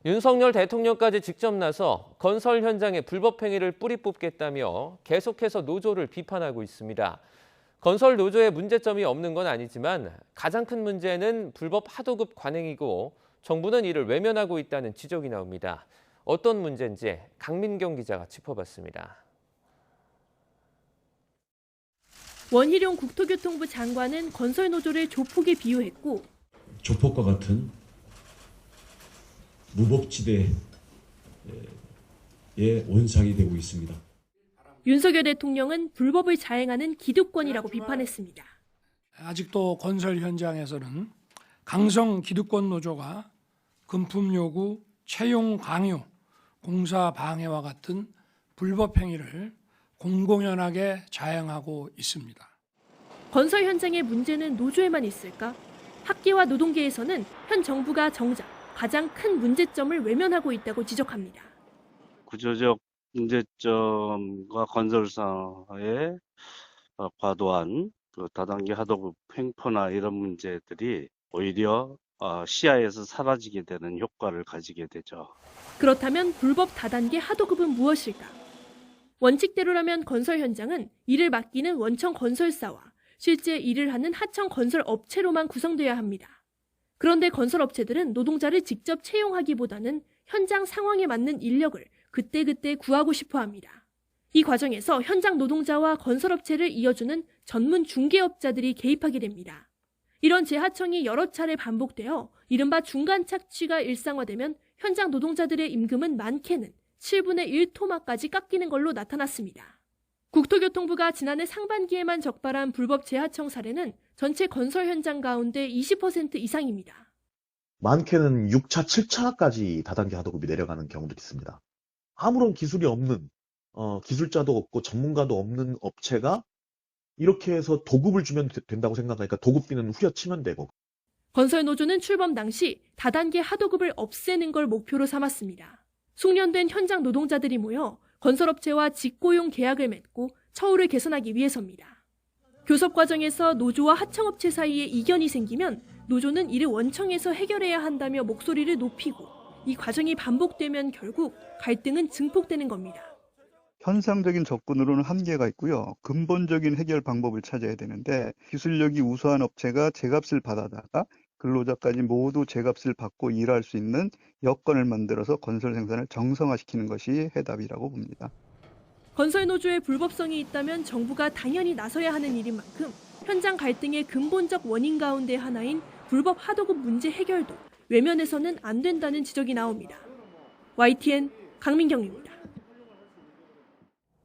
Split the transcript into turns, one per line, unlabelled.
윤석열 대통령까지 직접 나서 건설 현장의 불법 행위를 뿌리 뽑겠다며 계속해서 노조를 비판하고 있습니다. 건설 노조에 문제점이 없는 건 아니지만 가장 큰 문제는 불법 하도급 관행이고 정부는 이를 외면하고 있다는 지적이 나옵니다. 어떤 문제인지 강민경 기자가 짚어봤습니다.
원희룡 국토교통부 장관은 건설 노조를 조폭에 비유했고
조폭과 같은 무법지대의 온상이 되고 있습니다.
윤석열 대통령은 불법을 자행하는 기득권이라고 비판했습니다.
아직도 건설 현장에서는 강성 기득권 노조가 금품 요구, 채용 강요, 공사 방해와 같은 불법 행위를 공공연하게 자행하고 있습니다.
건설 현장의 문제는 노조에만 있을까? 학계와 노동계에서는 현 정부가 정작 가장 큰 문제점을 외면하고 있다고 지적합니다.
구조적 문제점과 건설사의 과도한 다단계 하도급 횡포나 이런 문제들이 오히려 시야에서 사라지게 되는 효과를 가지게 되죠.
그렇다면 불법 다단계 하도급은 무엇일까? 원칙대로라면 건설 현장은 이를 맡기는 원청 건설사와 실제 일을 하는 하청 건설 업체로만 구성돼야 합니다. 그런데 건설업체들은 노동자를 직접 채용하기보다는 현장 상황에 맞는 인력을 그때그때 구하고 싶어 합니다. 이 과정에서 현장 노동자와 건설업체를 이어주는 전문 중개업자들이 개입하게 됩니다. 이런 재하청이 여러 차례 반복되어 이른바 중간 착취가 일상화되면 현장 노동자들의 임금은 많게는 7분의 1 토막까지 깎이는 걸로 나타났습니다. 국토교통부가 지난해 상반기에만 적발한 불법 재하청 사례는 전체 건설 현장 가운데 20% 이상입니다.
많게는 6차, 7차까지 다단계 하도급이 내려가는 경우도 있습니다. 아무런 기술이 없는, 기술자도 없고 전문가도 없는 업체가 이렇게 해서 도급을 주면 된다고 생각하니까 도급비는 후려치면 되고.
건설노조는 출범 당시 다단계 하도급을 없애는 걸 목표로 삼았습니다. 숙련된 현장 노동자들이 모여 건설업체와 직고용 계약을 맺고 처우를 개선하기 위해서입니다. 교섭 과정에서 노조와 하청업체 사이에 이견이 생기면 노조는 이를 원청에서 해결해야 한다며 목소리를 높이고 이 과정이 반복되면 결국 갈등은 증폭되는 겁니다.
현상적인 접근으로는 한계가 있고요. 근본적인 해결 방법을 찾아야 되는데 기술력이 우수한 업체가 제값을 받아다가 근로자까지 모두 제값을 받고 일할 수 있는 여건을 만들어서 건설 생산을 정상화시키는 것이 해답이라고 봅니다.
건설 노조의 불법성이 있다면 정부가 당연히 나서야 하는 일인 만큼 현장 갈등의 근본적 원인 가운데 하나인 불법 하도급 문제 해결도 외면해서는 안 된다는 지적이 나옵니다. YTN 강민경입니다.